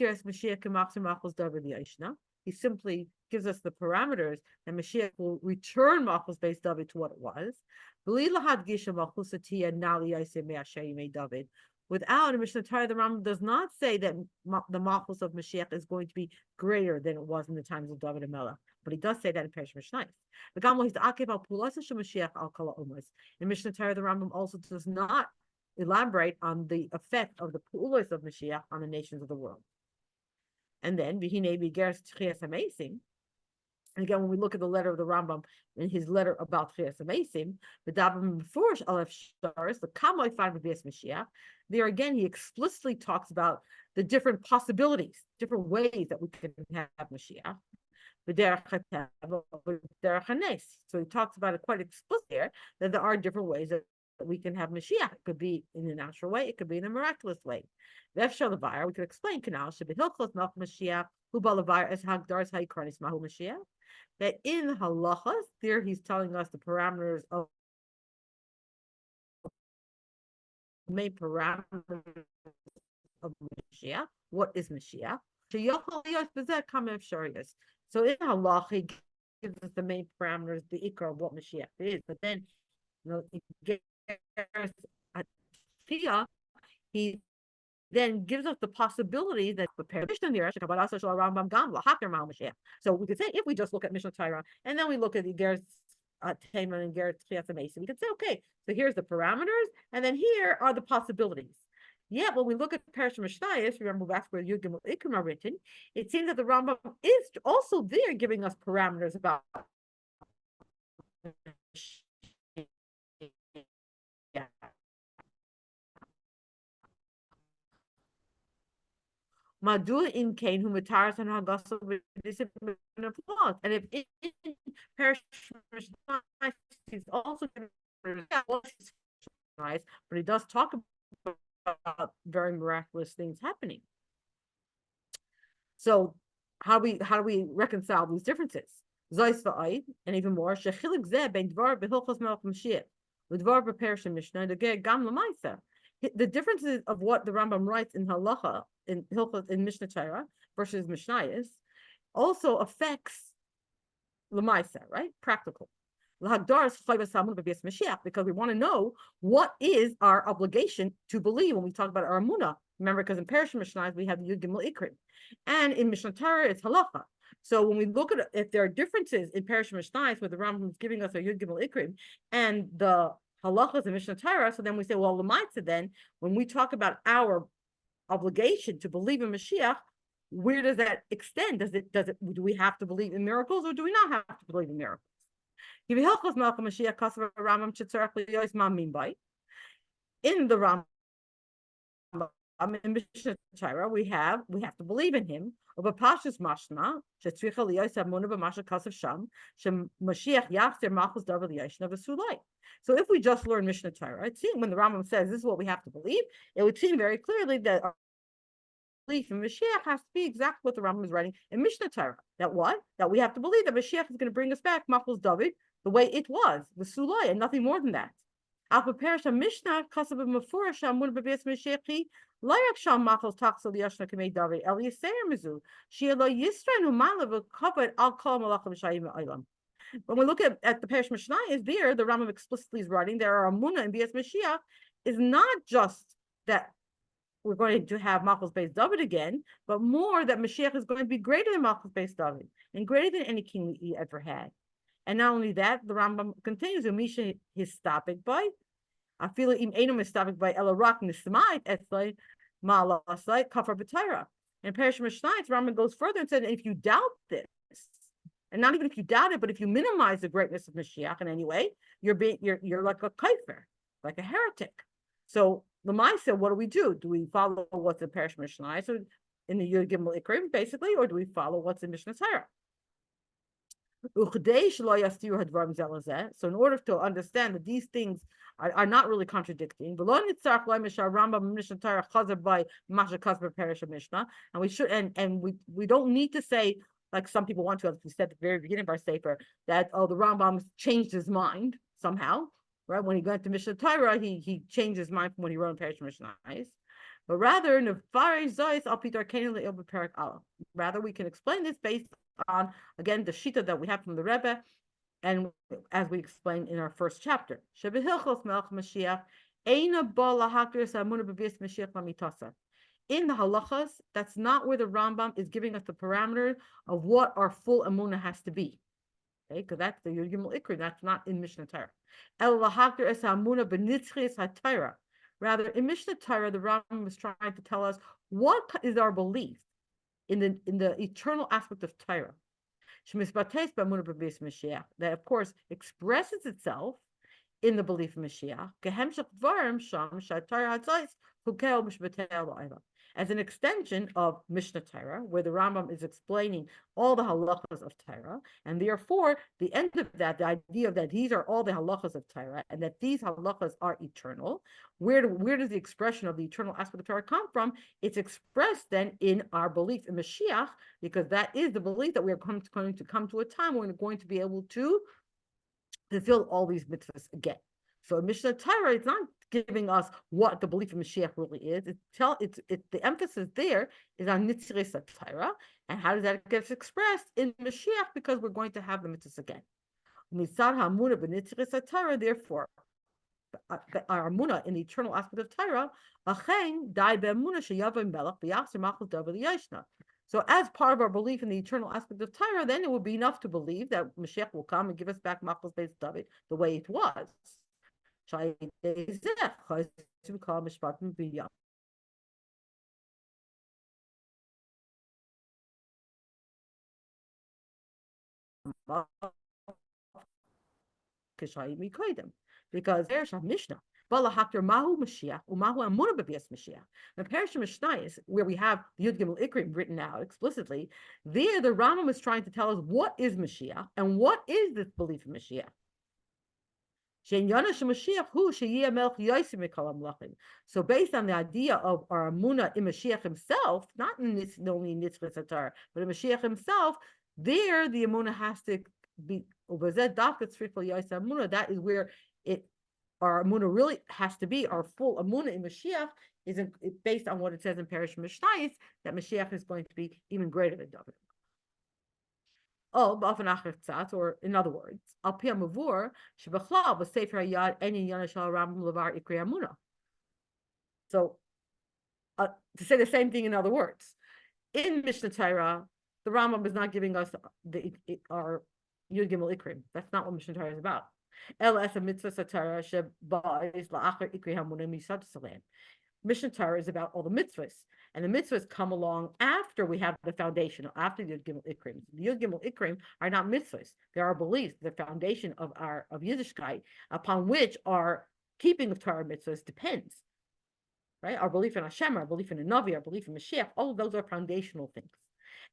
Speaker 1: simply gives us the parameters, and Mashiach will return Malchus Beis David to what it was. Without a Mishnah Torah, the Rambam does not say that the Malchus of Mashiach is going to be greater than it was in the times of David and Melech, but he does say that in Perish Mishnayos. In Mishnah Torah, the Rambam also does not elaborate on the effect of the Pu'ulos of Mashiach on the nations of the world. And then, and again, when we look at the letter of the Rambam in his letter about Tchias HaMeisim, there again, he explicitly talks about the different possibilities, different ways that we can have Mashiach. So he talks about it quite explicitly there, that there are different ways that we can have Mashiach. It could be in a natural way, it could be in a miraculous way. We could explain that in halachas, there he's telling us the parameters of main parameters of Mashiach. What is Mashiach? So in halach, he gives us the main parameters, the ikar of what Mashiach is. But then, he then gives us the possibility that so we could say, if we just look at Mishnah Torah and then we look at the Geras Teman and Geras Tchias HaMeisim, we could say, okay, so here's the parameters, and then here are the possibilities. Yet when we look at Perish Mishnayos, remember that's where Yud Gimel Ikum are written, it seems that the Rambam is also there giving us parameters about Madu in Cain who mataras and hagaso applause. And if in Perish he's also but he does talk about very miraculous things happening. So how do we reconcile these differences? And even more, the differences of what the Rambam writes in Halacha, in Hilchos, in Mishnah Torah versus Mishnayos, also affects Lamaisa, right? Practical. Because we want to know what is our obligation to believe when we talk about our Amunah. Remember, because in Parashah Mishnah we have Yud Gimel Ikrim, and in Mishnah Torah it's Halacha. So when we look at if there are differences in Parashah Mishnah where the Rambam is giving us a Yud Gimel Ikrim and the halachas in Mishnah Torah, so then we say, well, Lamaisa, then when we talk about our obligation to believe in Mashiach, where does that extend? Do we have to believe in miracles or do we not have to believe in miracles? In the Rambam, in Mishnah Torah, we have to believe in him. So if we just learn Mishnah Torah, it seems when the Rambam says this is what we have to believe, it would seem very clearly that our belief in Mashiach has to be exactly what the Rambam is writing in Mishnah Torah. That what? That we have to believe that Mashiach is going to bring us back Machos David the way it was, the Sulai, and nothing more than that. Alpha Parasha Mishnah, Kasab Mefurash, Amun Beves Mashiachi, Layak Sham Machos Taxel Yashna Kamei David, Eliezer Mizu, Shielo Yisran Umalav covered Al Kal Malachim Shayim Ilam. When we look at the Parasha Mishnah, is there the Rambam explicitly is writing there are Amunah and Beves Mashiach is not just that we're going to have Malchus Beis David again, but more that Mashiach is going to be greater than Malchus Beis David and greater than any king we ever had. And not only that, the Rambam continues, Umisha histopic by, I feel im enum histopic by Elarak Nismait Etzlai Malasai Kafar B'Taira. And Parashah Mishnah, Rambam goes further and said, if you doubt this, and not even if you doubt it, but if you minimize the greatness of Mashiach in any way, you're like a kaifer, like a heretic. So Lamaisa, what do? Do we follow what's in Parashah Mishnah, so in the Yud Gimel Ikrim, basically, or do we follow what's in Mishnah Torah? So in order to understand that these things are not really contradicting, and we should and we don't need to say, like some people want to, as we said at the very beginning of our sefer, that the Rambam changed his mind somehow. Right, when he got to Mishnah Torah, he changed his mind from when he wrote in Parashah Mishnah. But rather, rather we can explain this based on, again, the shita that we have from the Rebbe, and as we explained in our first chapter. In the halachas, that's not where the Rambam is giving us the parameter of what our full emunah has to be. Okay, because that's the Yud Gimel Ikri, that's not in Mishnah Torah. Rather, in Mishnah Torah, the Rambam is trying to tell us what is our belief in the eternal aspect of Torah. That, of course, expresses itself in the belief in Mashiach. As an extension of Mishnah Torah, where the Rambam is explaining all the halachas of Torah, and therefore the end of that, the idea that these are all the halachas of Torah, and that these halachas are eternal. Where does the expression of the eternal aspect of Torah come from? It's expressed then in our belief in Mashiach, because that is the belief that we are going to come to a time when we're going to be able to fulfill all these mitzvahs again. So Mishnah Torah, it's not giving us what the belief in Mashiach really is. The emphasis there is on Nitzres Torah, and how does that get expressed in Mashiach? Because we're going to have the mitzvahs again. Misad Hamuna b'Nitzres Torah, therefore, our Amuna in the eternal aspect of Torah, Achen Dai be'Amuna sheyavim Melech b'Yachzer Malchus David Yashna. So as part of our belief in the eternal aspect of Torah, then it would be enough to believe that Mashiach will come and give us back Malchus Beis David the way it was. Because there's a Mishnah. Mahu Mashiach, Umahu Amunah b'Bias Mashiach. The Parashah Mishnah is where we have the Yud Gimel Ikrim written out explicitly. There, the Rambam is trying to tell us what is Mashiach and what is this belief in Mashiach. So based on the idea of our Amunah in Mashiach himself, not in only in Nitzvah Torah, but in Mashiach himself, there the Amunah has to be that is where our Amunah really has to be. Our full Amunah in Mashiach is based on what it says in Parashah Mishnah, that Mashiach is going to be even greater than David. Oh, b'ofen acher tzat, or in other words, al pi hamavur shebechlal b'sefer hayad eni yana shel Rambam levar ikri amuna. So, to say the same thing in other words, in Mishnah Torah, the Rambam is not giving us our Yud Gimel Ikrim. That's not what Mishnah Torah is about. El es a mitzvah satara sheba'is la'acher ikri hamuna misad salam. Mishnah Torah is about all the mitzvahs, and the mitzvahs come along after we have the foundation, after the Yud Gimel Ikrim. The Yud Gimel Ikrim are not mitzvahs; they are beliefs, the foundation of Yiddishkeit, upon which our keeping of Torah mitzvahs depends. Right, our belief in Hashem, our belief in a Navi, our belief in Mashiach, all of those are foundational things.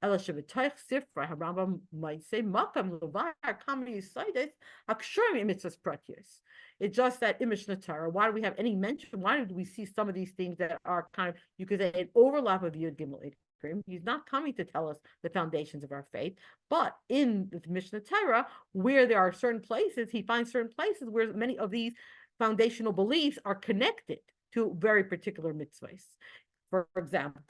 Speaker 1: Ela shebetoich sifra Rambam might say makam levar kamei yisodos akshurim mitzvahs pratyos. It's just that in Mishnah Torah, why do we have any mention? Why do we see some of these things that are kind of, you could say, an overlap of Yud Gimel Ikrim? He's not coming to tell us the foundations of our faith, but in the Mishnah Torah, where there are certain places, he finds certain places where many of these foundational beliefs are connected to very particular mitzvahs. For example,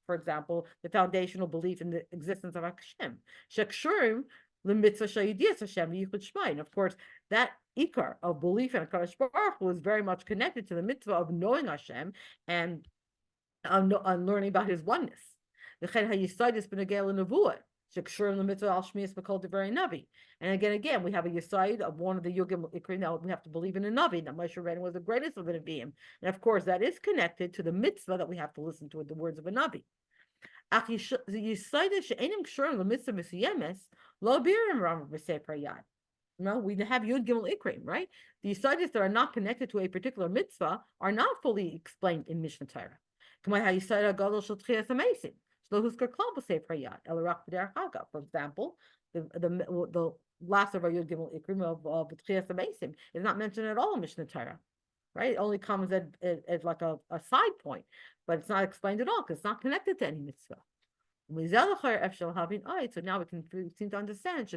Speaker 1: for example, the foundational belief in the existence of Hashem. And of course, that ikar of belief in HaKadosh Baruch Hu was very much connected to the mitzvah of knowing Hashem and on learning about His oneness. And again, we have a Yesod of one of the Yugim Ikrim. Now we have to believe in a Navi. Now Moshe Rabbeinu was the greatest of the Nevi'im, and of course that is connected to the mitzvah that we have to listen to the words of a Navi. No, we have Yud Gimel Ikrim, right? The Yesodis that are not connected to a particular mitzvah are not fully explained in Mishnah Torah. For example, the last of our Yud Gimel Ikrim of B'tchias HaMeisim is not mentioned at all in Mishnah Torah, right? It only comes as like a side point, but it's not explained at all because it's not connected to any mitzvah. So now we can seem to understand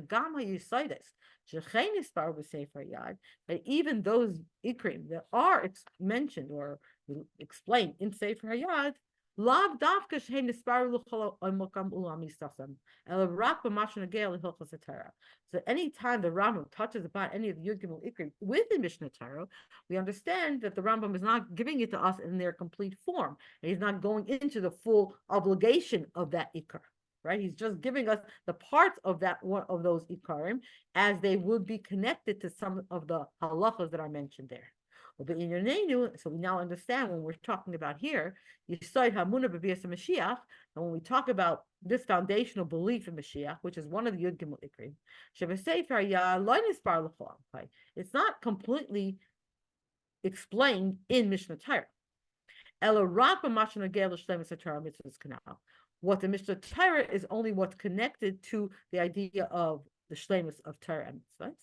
Speaker 1: that even those ikrim that are mentioned or explained in Sefer Hayad, so anytime the Rambam touches upon any of the Yud Gimel Ikrim within Mishnah Torah, we understand that the Rambam is not giving it to us in their complete form, and he's not going into the full obligation of that Ikar. Right? He's just giving us the parts of that one of those Ikarim as they would be connected to some of the halachas that are mentioned there. So we now understand when we're talking about here, Yesod Hamuna B'Bias Mashiach, and when we talk about this foundational belief in Mashiach, which is one of the Yud Gimel Ikrim, it's not completely explained in Mishnah Torah. What the Mishnah Torah is only what's connected to the idea of the shlemus of Torah and mitzvahs.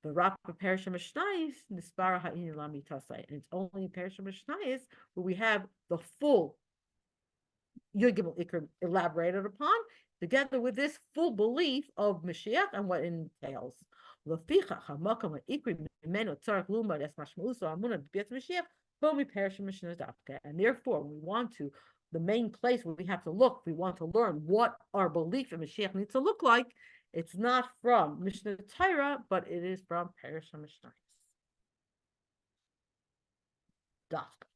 Speaker 1: The Rapa Parashah Mishnayis, Nispara Ha'in Lamitasai, and it's only in Parashah Mishnayis where we have the full Yud Gimel Ikrim elaborated upon, together with this full belief of Mashiach and what it entails. And therefore, we want to, the main place where we have to look, we want to learn what our belief in Mashiach needs to look like. It's not from Mishnah Torah, but it is from Parashah Mishnayos. Dafka.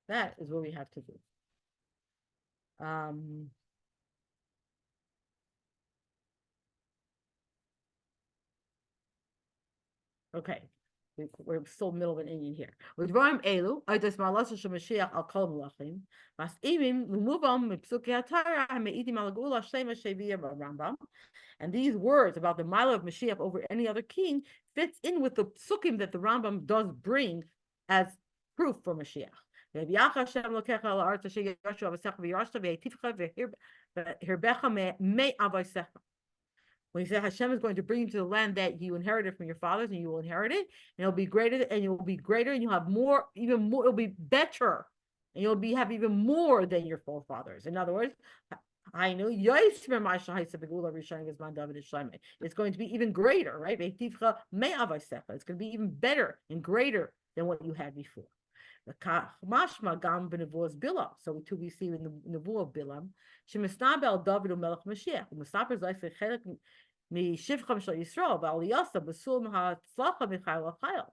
Speaker 1: That is what we have to do. Okay, we're still middle of an Indian here. With Dvarim Elu, Oidos Malasa Shemashiach Al Kol Malachim, Mas Imim Lumuvam Mipsukei HaTorah Hameidim Al Geula Shlema Sheviyah Rambam. And these words about the mila of Mashiach over any other king fits in with the psukim that the Rambam does bring as proof for Mashiach. When he said Hashem is going to bring you to the land that you inherited from your fathers, and you will inherit it, and it'll be greater, and you'll be greater, and you'll have more, even more, it'll be better, and you'll have even more than your forefathers. In other words, I know it's going to be even greater, right? It's going to be even better and greater than what you had before. The mashma gam b'nevuos Bilam. So too we see in the nevuah of Bilam, shemisnabel David u'melech Mashiach. U'misaper zayse chelik mishivcham shel Yisrael v'aliyasa b'sul ha'tzlacha michayil achayil.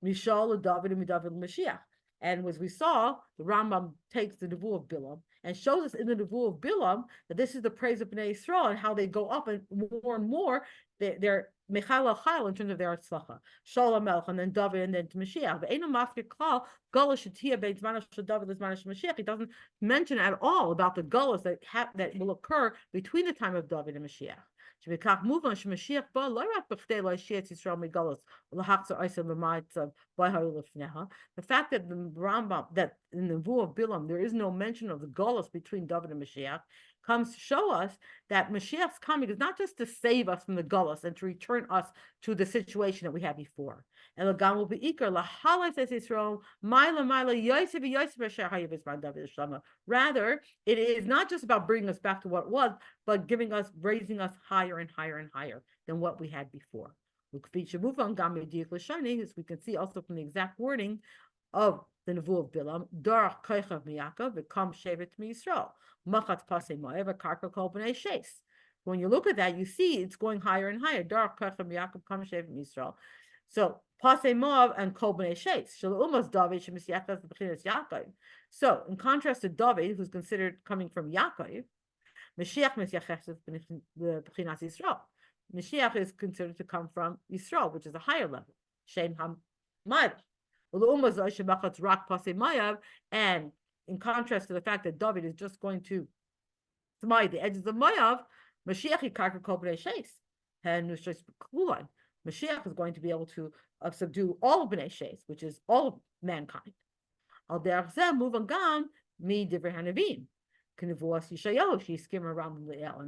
Speaker 1: Mishal David and David Mashiach. And as we saw, the Rambam takes the nevuah of Bilam and shows us in the nevuah of Bilam that this is the praise of Bnei Yisrael and how they go up and more. They're Michael Chayil in terms of their tzlacha. Shalom Melech and then David and then to Mashiach. But Eino Mafkir Klal Gullus Shatia Bein Zmanash David Zmanash Mashiach. He doesn't mention at all about the gullus that will occur between the time of David and Mashiach. The fact that the Rambam, that in the Nevuah of Bilam there is no mention of the Golus between David and Mashiach, comes to show us that Mashiach's coming is not just to save us from the Golus and to return us to the situation that we had before. Rather, it is not just about bringing us back to what it was, but raising us higher and higher and higher than what we had before. As we can see also from the exact wording of the Nevuah of Bilam, Darach Koichav Miyakov, V'kam Shevet Miyisrael, Machat Pasei Moev, Karka Kol B'nei Shes. When you look at that, you see it's going higher and higher. Darach Koichav Miyakov, Kam Shevet Miyisrael. So Pasei Moev and Kol B'nei Shes. Shalom David Shemisiachas B'chinas Yaakov. So in contrast to David, who's considered coming from Yaakov, Mashiach Mesiachas B'chinas Yisrael. Mashiach is considered to come from Yisrael, which is a higher level. Shem HaMayr. And in contrast to the fact that David is just going to smite the edges of Moav, Mashiach Mashiach is going to be able to subdue all of Bnei Shes, which is all of mankind. Al derech zeh muvan gam mi divrei hanavim. And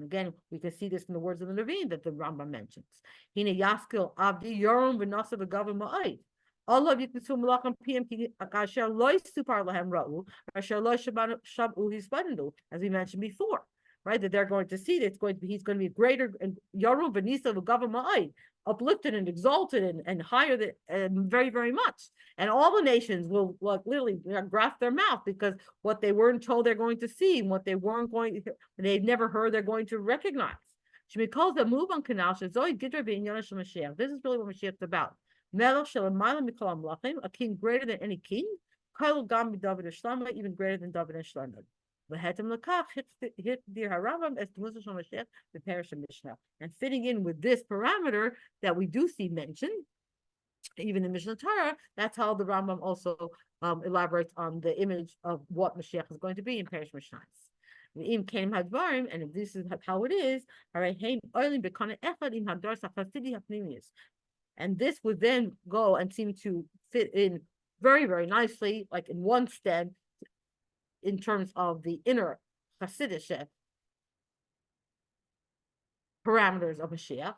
Speaker 1: again, we can see this in the words of the Naveen that the Rambam mentions. Hine yaskil avdi yorum v'nasa v'gavim ma'id. All of you can assume Malachim PM Asher Loy Supar Lahem Ra'u, Asher Loy Shabu Hisbandu, as we mentioned before, right? That they're going to see that he's going to be greater and Yarum Vanisa V'Gavama'id, uplifted and exalted and higher than very, very much. And all the nations will literally grasp their mouth because what they weren't told they're going to see, and what they weren't going to, they've never heard, they're going to recognize. She calls the move on Kanal Shazoi Gidra B'Inyan Mashiach. This is really what Mashiach's about. A king greater than any king, even greater than David and Shlomo. And fitting in with this parameter that we do see mentioned, even in Mishnah Torah, that's how the Rambam also elaborates on the image of what Mashiach is going to be in Parish Mishnahs. And if this is how it is, and this would then go and seem to fit in very, very nicely, like in one stem, in terms of the inner Hasidic parameters of Mashiach.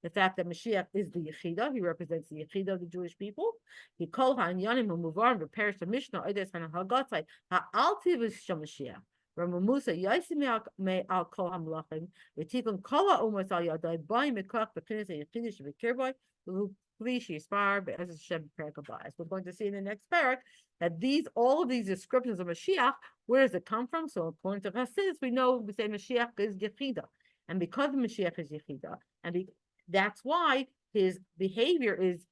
Speaker 1: The fact that Mashiach is the Yechida, he represents the Yechida of the Jewish people. He called Ha'anyanim Ha'muvar B'Perish Mishnah Odes Ha'Hagatzai Ha'alti V'Shamashiach. Ramamusa Yasim me al kol hamlachim v'tikun kol ha'umas al yadai b'ay mekach b'chinas ha'yechidish v'kirboy v'lish yispar be'ez Hashem perakabah. As we're going to see in the next parak, that all of these descriptions of Mashiach, where does it come from? So according to Hasidus, we say Mashiach is Yechida, and because Mashiach is Yechida, and that's why his behavior is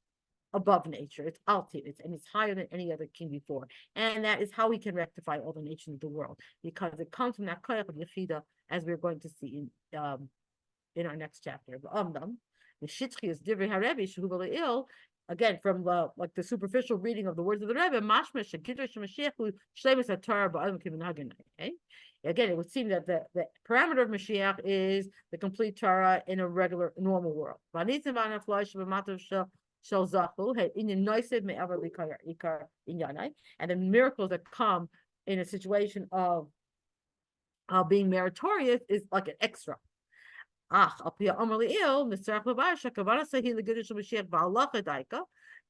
Speaker 1: above nature, it's ultimate, and it's higher than any other king before. And that is how we can rectify all the nations of the world, because it comes from that koyach of Yechida, as we're going to see in our next chapter. The Shitchi is Divrei HaRebbe, Shehu B'Le'il, again, from the superficial reading of the words of the Rebbe, Mashma Shekidra Shemashiach Shlemus HaTorah Ba'adim Kivinagin. Again, it would seem that the parameter of Mashiach is the complete Torah in a regular, normal world. And the miracles that come in a situation of being meritorious is like an extra. That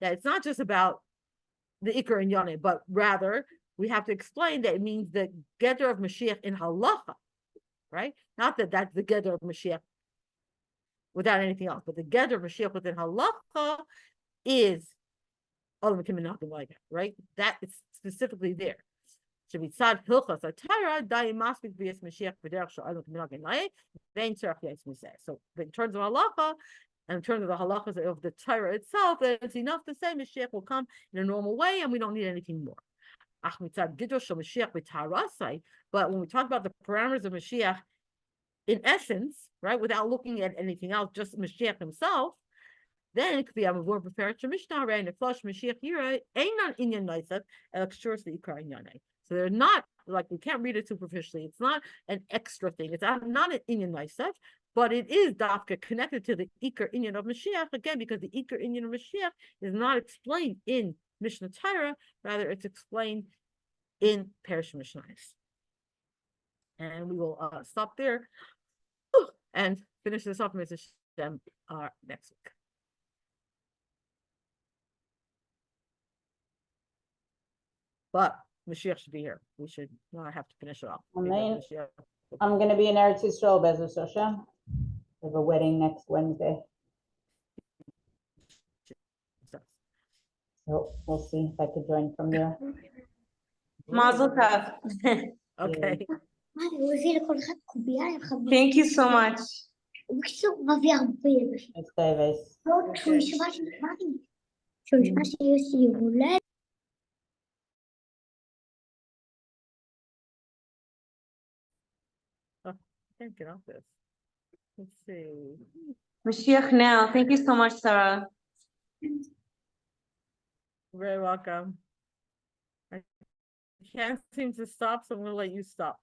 Speaker 1: it's not just about the Ikar and Yonah, but rather we have to explain that it means the Geder of Mashiach in halacha, right? Not that that's the Geder of Mashiach without anything else. But the gather of Mashiach within halacha is olam kim nothing like it, right? That is specifically there. So in terms of halacha, and in terms of the halachas of the Torah itself, it's enough to say Mashiach will come in a normal way, and we don't need anything more. But when we talk about the parameters of Mashiach, in essence, right, without looking at anything else, just Mashiach himself, then it could be a more prepared to Mishnah, and a flush Mashiach Yira, Einan Inyan Naisat, Elkshuras the Ikar Inyanai. So they're not, like, we can't read it superficially. It's not an extra thing. It's not an Inyan Naisat, but it is dafka connected to the Ikar Inyan of Mashiach, again, because the Ikar Inyan of Mashiach is not explained in Mishnah Torah, rather it's explained in Perish Mishnahs. And we will stop there and finish this off, Mr. Shem, next week. But Mashiach should be here. We should not have to finish it off.
Speaker 3: Amen. I'm going to be in Eretz Yisrael, Be'ezus Hashem. We have a wedding next Wednesday. So we'll see if I could join from there.
Speaker 2: Mazel tov.
Speaker 1: Okay.
Speaker 2: Thank you so much.
Speaker 3: It's Davis.
Speaker 1: Can't get off this. Let's see.
Speaker 2: Mashiach now. Thank you so much, Sara.
Speaker 1: You're very welcome. I can't seem to stop, so I'm going to let you stop.